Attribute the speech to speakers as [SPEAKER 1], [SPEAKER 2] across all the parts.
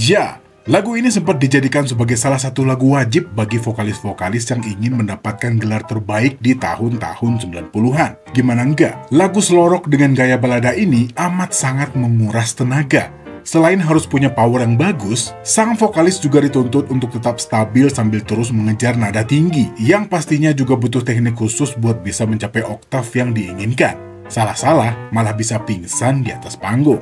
[SPEAKER 1] Ya, lagu ini sempat dijadikan sebagai salah satu lagu wajib bagi vokalis-vokalis yang ingin mendapatkan gelar terbaik di tahun-tahun 90-an. Gimana enggak? Lagu selorok dengan gaya balada ini amat sangat menguras tenaga. Selain harus punya power yang bagus, sang vokalis juga dituntut untuk tetap stabil sambil terus mengejar nada tinggi, yang pastinya juga butuh teknik khusus buat bisa mencapai oktav yang diinginkan. Salah-salah malah bisa pingsan di atas panggung.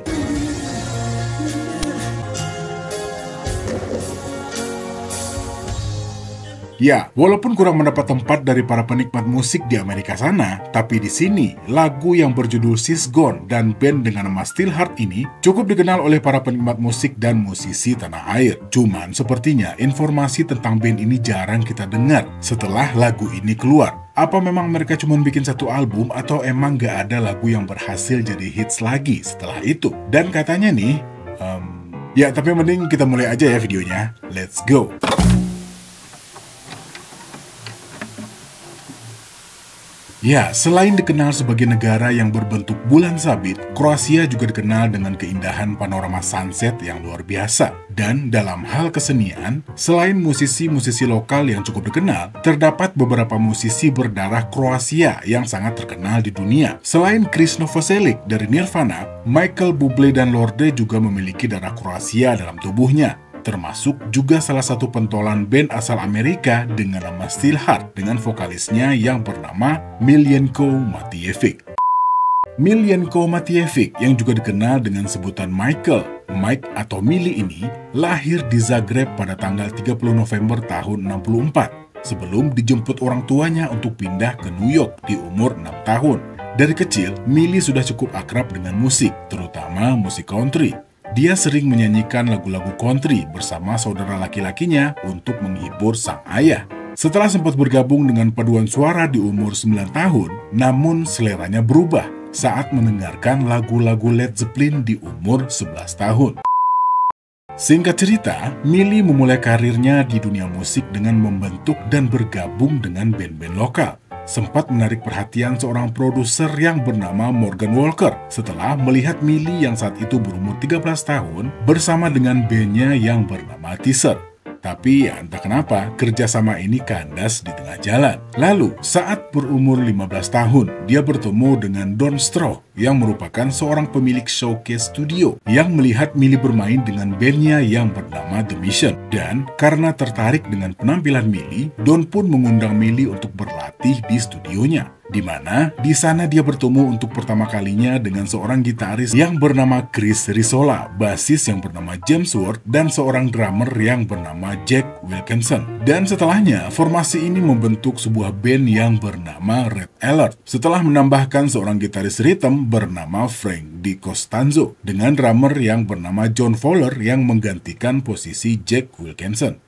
[SPEAKER 1] Ya, walaupun kurang mendapat tempat dari para penikmat musik di Amerika sana, tapi di sini, lagu yang berjudul She's Gone dan band dengan nama Steelheart ini cukup dikenal oleh para penikmat musik dan musisi tanah air. Cuman sepertinya informasi tentang band ini jarang kita dengar setelah lagu ini keluar. Apa memang mereka cuma bikin satu album atau emang gak ada lagu yang berhasil jadi hits lagi setelah itu? Dan katanya nih, ya tapi mending kita mulai aja ya videonya. Let's go! Ya, selain dikenal sebagai negara yang berbentuk bulan sabit, Kroasia juga dikenal dengan keindahan panorama sunset yang luar biasa. Dan dalam hal kesenian, selain musisi-musisi lokal yang cukup dikenal, terdapat beberapa musisi berdarah Kroasia yang sangat terkenal di dunia. Selain Chris Novoselic dari Nirvana, Michael Bublé dan Lorde juga memiliki darah Kroasia dalam tubuhnya. Termasuk juga salah satu pentolan band asal Amerika dengan nama Steelheart dengan vokalisnya yang bernama Miljenko Matijevic. Miljenko Matijevic yang juga dikenal dengan sebutan Mike atau Mili ini lahir di Zagreb pada tanggal 30 November tahun 64 sebelum dijemput orang tuanya untuk pindah ke New York di umur 6 tahun. Dari kecil, Mili sudah cukup akrab dengan musik, terutama musik country. Dia sering menyanyikan lagu-lagu country bersama saudara laki-lakinya untuk menghibur sang ayah. Setelah sempat bergabung dengan paduan suara di umur 9 tahun, namun seleranya berubah saat mendengarkan lagu-lagu Led Zeppelin di umur 11 tahun. Singkat cerita, Mili memulai karirnya di dunia musik dengan membentuk dan bergabung dengan band-band lokal. Sempat menarik perhatian seorang produser yang bernama Morgan Walker setelah melihat Mili yang saat itu berumur 13 tahun bersama dengan bandnya yang bernama Teaser. Tapi ya entah kenapa kerjasama ini kandas di tengah jalan. Lalu saat berumur 15 tahun, dia bertemu dengan Don Stroh yang merupakan seorang pemilik showcase studio yang melihat Mili bermain dengan bandnya yang bernama The Mission. Dan karena tertarik dengan penampilan Mili, Don pun mengundang Mili untuk berlatih di studionya. Di mana di sana dia bertemu untuk pertama kalinya dengan seorang gitaris yang bernama Chris Risola, basis yang bernama James Ward, dan seorang drummer yang bernama Jack Wilkinson. Dan setelahnya, formasi ini membentuk sebuah band yang bernama Red Alert. Setelah menambahkan seorang gitaris rhythm bernama Frank DiCostanzo, dengan drummer yang bernama John Fowler yang menggantikan posisi Jack Wilkinson.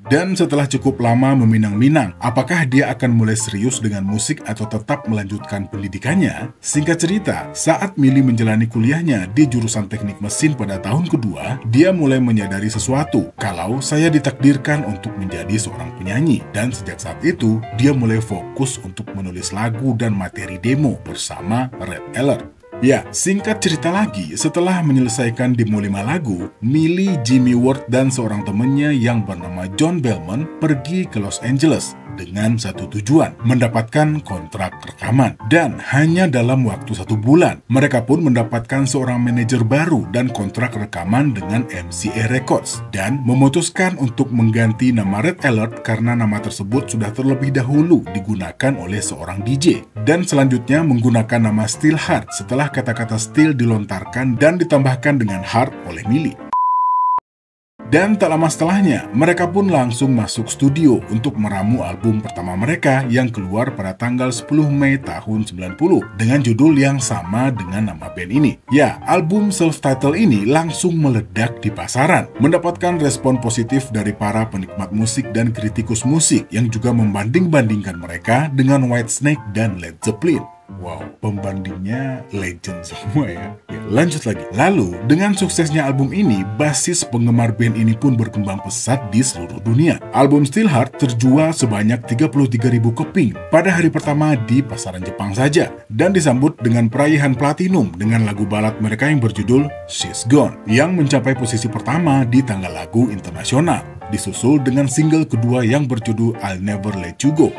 [SPEAKER 1] Dan setelah cukup lama meminang-minang, apakah dia akan mulai serius dengan musik atau tetap melanjutkan pendidikannya? Singkat cerita, saat Mili menjalani kuliahnya di jurusan teknik mesin pada tahun kedua, dia mulai menyadari sesuatu, kalau saya ditakdirkan untuk menjadi seorang penyanyi. Dan sejak saat itu, dia mulai fokus untuk menulis lagu dan materi demo bersama Red Alert. Ya, singkat cerita lagi, setelah menyelesaikan demo 5 lagu, Mili, Jimmy Ward, dan seorang temannya yang bernama John Bellman pergi ke Los Angeles dengan satu tujuan, mendapatkan kontrak rekaman. Dan hanya dalam waktu 1 bulan, mereka pun mendapatkan seorang manajer baru dan kontrak rekaman dengan MCA Records, dan memutuskan untuk mengganti nama Red Alert karena nama tersebut sudah terlebih dahulu digunakan oleh seorang DJ. Dan selanjutnya menggunakan nama Steelheart setelah kata-kata steel dilontarkan dan ditambahkan dengan heart oleh Mili. Dan tak lama setelahnya, mereka pun langsung masuk studio untuk meramu album pertama mereka yang keluar pada tanggal 10 Mei tahun 90 dengan judul yang sama dengan nama band ini. Ya, album self-title ini langsung meledak di pasaran, mendapatkan respon positif dari para penikmat musik dan kritikus musik yang juga membanding-bandingkan mereka dengan Whitesnake dan Led Zeppelin. Wow, pembandingnya legend semua ya. Lanjut lagi. Lalu, dengan suksesnya album ini, basis penggemar band ini pun berkembang pesat di seluruh dunia. Album Steelheart terjual sebanyak 33.000 keping pada hari pertama di pasaran Jepang saja, dan disambut dengan perayaan platinum dengan lagu balad mereka yang berjudul She's Gone, yang mencapai posisi pertama di tanggal lagu internasional, disusul dengan single kedua yang berjudul I'll Never Let You Go.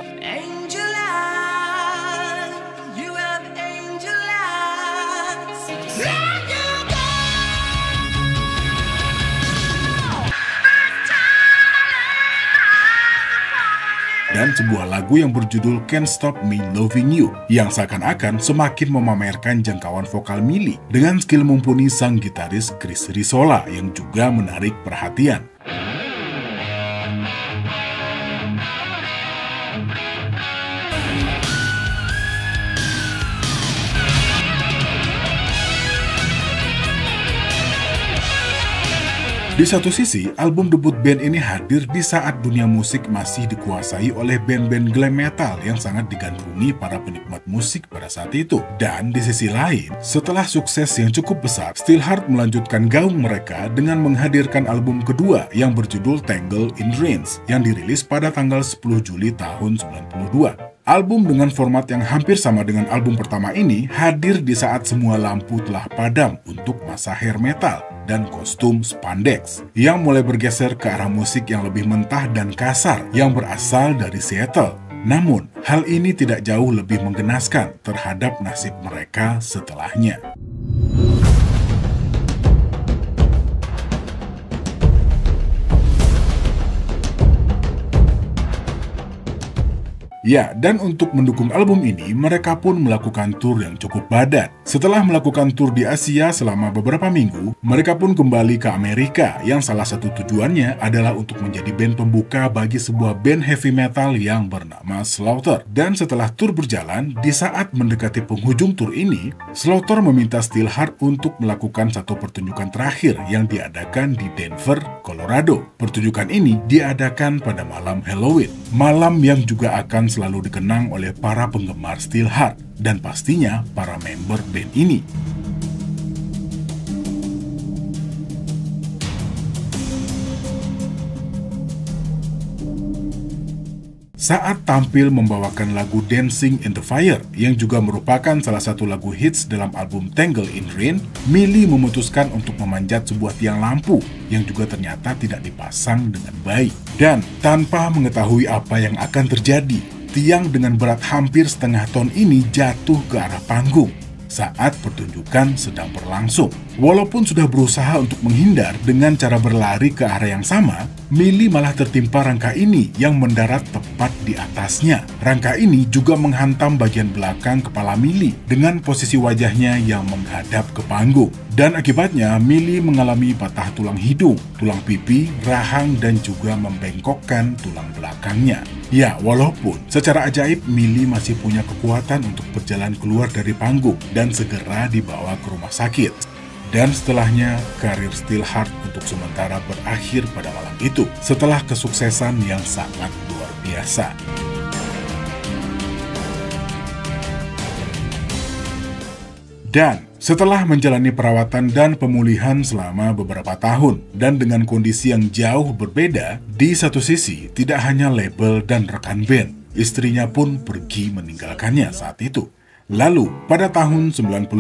[SPEAKER 1] Dan sebuah lagu yang berjudul Can't Stop Me Loving You, yang seakan-akan semakin memamerkan jangkauan vokal Millie dengan skill mumpuni sang gitaris Chris Risola yang juga menarik perhatian. Di satu sisi, album debut band ini hadir di saat dunia musik masih dikuasai oleh band-band glam metal yang sangat digandrungi para penikmat musik pada saat itu. Dan di sisi lain, setelah sukses yang cukup besar, Steelheart melanjutkan gaung mereka dengan menghadirkan album kedua yang berjudul Tangled in Dreams yang dirilis pada tanggal 10 Juli tahun 92. Album dengan format yang hampir sama dengan album pertama ini hadir di saat semua lampu telah padam untuk masa hair metal dan kostum spandex yang mulai bergeser ke arah musik yang lebih mentah dan kasar yang berasal dari Seattle. Namun, hal ini tidak jauh lebih menggenaskan terhadap nasib mereka setelahnya. Ya, dan untuk mendukung album ini, mereka pun melakukan tur yang cukup padat. Setelah melakukan tur di Asia selama beberapa minggu, mereka pun kembali ke Amerika, yang salah satu tujuannya adalah untuk menjadi band pembuka bagi sebuah band heavy metal yang bernama Slaughter. Dan setelah tur berjalan, di saat mendekati penghujung tur ini, Slaughter meminta Steelheart untuk melakukan satu pertunjukan terakhir yang diadakan di Denver, Colorado. Pertunjukan ini diadakan pada malam Halloween, malam yang juga akan selalu dikenang oleh para penggemar Steelheart dan pastinya para member band ini. Saat tampil membawakan lagu Dancing in the Fire, yang juga merupakan salah satu lagu hits dalam album Tangled in Dreams, Millie memutuskan untuk memanjat sebuah tiang lampu yang juga ternyata tidak dipasang dengan baik. Dan tanpa mengetahui apa yang akan terjadi, tiang dengan berat hampir setengah ton ini jatuh ke arah panggung saat pertunjukan sedang berlangsung. Walaupun sudah berusaha untuk menghindar dengan cara berlari ke arah yang sama, Millie malah tertimpa rangka ini yang mendarat tepat di atasnya. Rangka ini juga menghantam bagian belakang kepala Millie dengan posisi wajahnya yang menghadap ke panggung. Dan akibatnya Millie mengalami patah tulang hidung, tulang pipi, rahang, dan juga membengkokkan tulang belakangnya. Ya, walaupun secara ajaib Millie masih punya kekuatan untuk berjalan keluar dari panggung dan segera dibawa ke rumah sakit. Dan setelahnya, karir Steelheart untuk sementara berakhir pada malam itu setelah kesuksesan yang sangat luar biasa. Dan setelah menjalani perawatan dan pemulihan selama beberapa tahun, dan dengan kondisi yang jauh berbeda, di satu sisi tidak hanya label dan rekan band, istrinya pun pergi meninggalkannya saat itu. Lalu, pada tahun 96,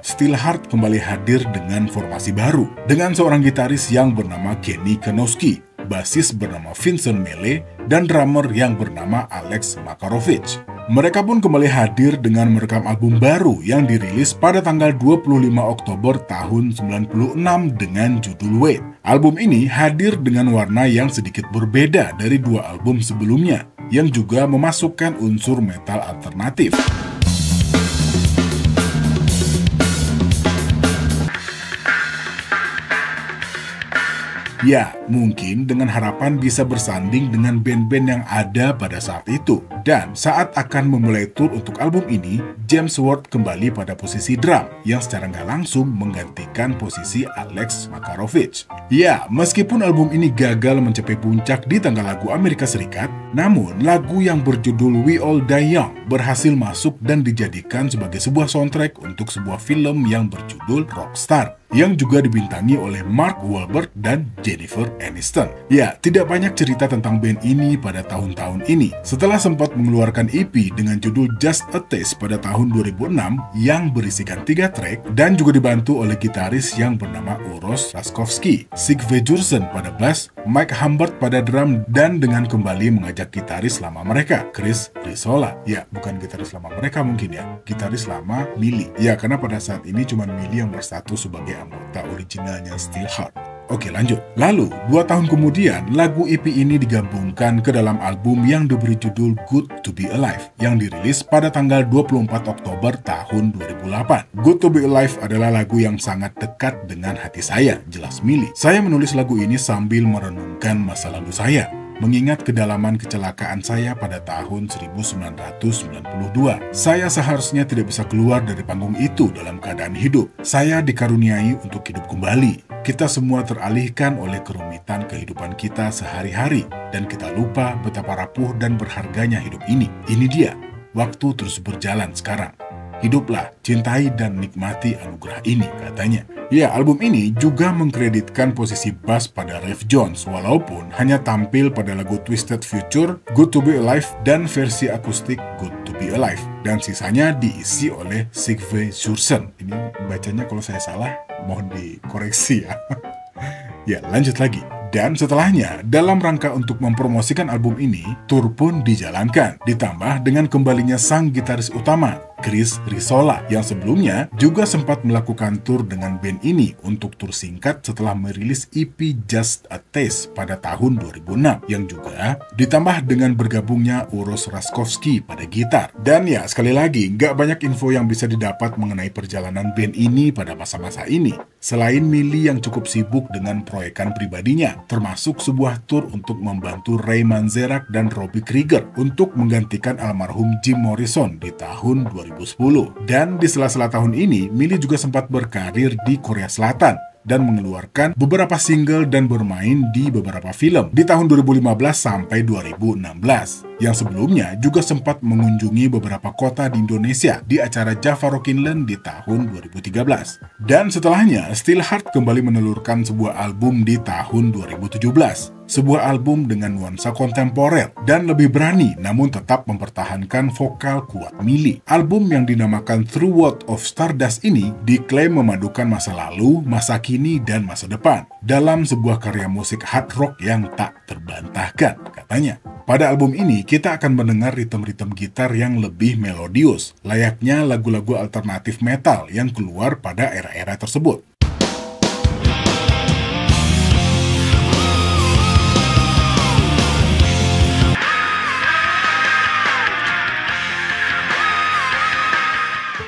[SPEAKER 1] Steelheart kembali hadir dengan formasi baru, dengan seorang gitaris yang bernama Kenny Kanowski, basis bernama Vincent Mele, dan drummer yang bernama Alex Makarovich. Mereka pun kembali hadir dengan merekam album baru yang dirilis pada tanggal 25 Oktober tahun 96 dengan judul Wait. Album ini hadir dengan warna yang sedikit berbeda dari dua album sebelumnya, yang juga memasukkan unsur metal alternatif. Ya, mungkin dengan harapan bisa bersanding dengan band-band yang ada pada saat itu. Dan saat akan memulai tour untuk album ini, James Ward kembali pada posisi drum, yang secara nggak langsung menggantikan posisi Alex Makarovich. Ya, meskipun album ini gagal mencapai puncak di tangga lagu Amerika Serikat, namun lagu yang berjudul We All Die Young berhasil masuk dan dijadikan sebagai sebuah soundtrack untuk sebuah film yang berjudul Rockstar, yang juga dibintangi oleh Mark Wahlberg dan Jennifer Aniston. Ya, tidak banyak cerita tentang band ini pada tahun-tahun ini. Setelah sempat mengeluarkan EP dengan judul Just a Taste pada tahun 2006 yang berisikan 3 track dan juga dibantu oleh gitaris yang bernama Uros Raskovsky, Sigve Jursen pada bass, Mike Humbert pada drum, dan dengan kembali mengajak gitaris lama mereka, Chris Risola. Ya, bukan gitaris lama mereka mungkin ya, gitaris lama Millie. Ya, karena pada saat ini cuma Millie yang berstatus sebagai anggota originalnya Steelheart. Oke, lanjut. Lalu, 2 tahun kemudian, lagu EP ini digabungkan ke dalam album yang diberi judul Good to Be Alive, yang dirilis pada tanggal 24 Oktober tahun 2008. Good to Be Alive adalah lagu yang sangat dekat dengan hati saya, jelas Millie. Saya menulis lagu ini sambil merenungkan masa lalu saya, mengingat kedalaman kecelakaan saya pada tahun 1992. Saya seharusnya tidak bisa keluar dari panggung itu dalam keadaan hidup. Saya dikaruniai untuk hidup kembali. Kita semua teralihkan oleh kerumitan kehidupan kita sehari-hari, dan kita lupa betapa rapuh dan berharganya hidup ini. Ini dia, waktu terus berjalan sekarang. Hiduplah, cintai dan nikmati anugerah ini, katanya. Ya, album ini juga mengkreditkan posisi bass pada Ralph Jones, walaupun hanya tampil pada lagu Twisted Future, Good to Be Alive, dan versi akustik Good to Be Alive. Dan sisanya diisi oleh Sigve Jursen. Ini bacanya kalau saya salah, mohon dikoreksi ya. Ya, lanjut lagi. Dan setelahnya, dalam rangka untuk mempromosikan album ini, tur pun dijalankan. Ditambah dengan kembalinya sang gitaris utama, Chris Risola, yang sebelumnya juga sempat melakukan tur dengan band ini untuk tur singkat setelah merilis EP Just a Taste pada tahun 2006, yang juga ditambah dengan bergabungnya Uros Raskovsky pada gitar. Dan ya, sekali lagi, nggak banyak info yang bisa didapat mengenai perjalanan band ini pada masa-masa ini, selain Millie yang cukup sibuk dengan proyekan pribadinya, termasuk sebuah tur untuk membantu Ray Manzarek dan Robbie Krieger untuk menggantikan almarhum Jim Morrison di tahun 2010. Dan di sela-sela tahun ini, Millie juga sempat berkarir di Korea Selatan dan mengeluarkan beberapa single dan bermain di beberapa film di tahun 2015 sampai 2016. Yang sebelumnya juga sempat mengunjungi beberapa kota di Indonesia di acara Java Rockinland di tahun 2013. Dan setelahnya, Steelheart kembali menelurkan sebuah album di tahun 2017. Sebuah album dengan nuansa kontemporer dan lebih berani, namun tetap mempertahankan vokal kuat Millie. Album yang dinamakan Through World of Stardust ini diklaim memadukan masa lalu, masa kini, dan masa depan dalam sebuah karya musik hard rock yang tak terbantahkan, katanya. Pada album ini, kita akan mendengar ritme-ritme gitar yang lebih melodius, layaknya lagu-lagu alternatif metal yang keluar pada era-era tersebut.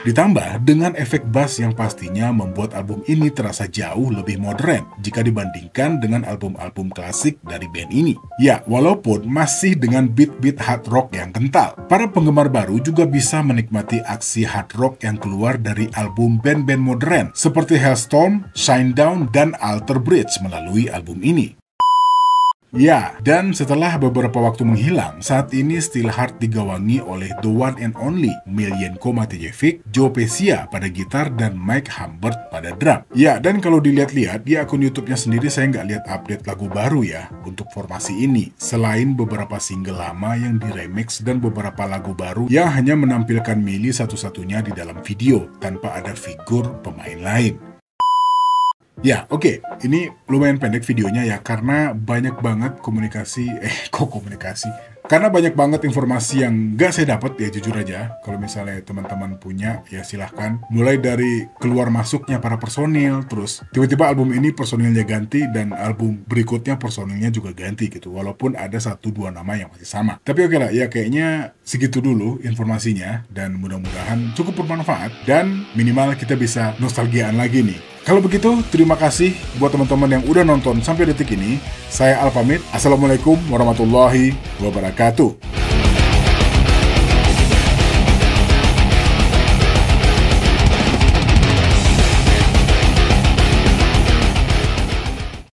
[SPEAKER 1] Ditambah dengan efek bass yang pastinya membuat album ini terasa jauh lebih modern jika dibandingkan dengan album-album klasik dari band ini. Ya, walaupun masih dengan beat-beat hard rock yang kental, para penggemar baru juga bisa menikmati aksi hard rock yang keluar dari album band-band modern seperti Hellstorm, Shinedown, dan Alter Bridge melalui album ini. Ya, dan setelah beberapa waktu menghilang, saat ini Steelheart digawangi oleh the one and only Miljenko Matejevic, Joe Pescia pada gitar, dan Mike Humbert pada drum. Ya, dan kalau dilihat-lihat di akun YouTube-nya sendiri, saya nggak lihat update lagu baru ya untuk formasi ini, selain beberapa single lama yang diremix dan beberapa lagu baru yang hanya menampilkan Millie satu-satunya di dalam video tanpa ada figur pemain lain. Ya, oke. Ini lumayan pendek videonya ya, karena banyak banget karena banyak banget informasi yang gak saya dapat ya, jujur aja. Kalau misalnya teman-teman punya, ya silahkan. Mulai dari keluar masuknya para personil, terus tiba-tiba album ini personilnya ganti, dan album berikutnya personilnya juga ganti gitu. Walaupun ada 1-2 nama yang masih sama. Tapi oke lah, ya kayaknya segitu dulu informasinya, dan mudah-mudahan cukup bermanfaat, dan minimal kita bisa nostalgiaan lagi nih Kalau begitu, terima kasih buat teman-teman yang udah nonton sampai detik ini. Saya Al pamit. Assalamualaikum warahmatullahi wabarakatuh.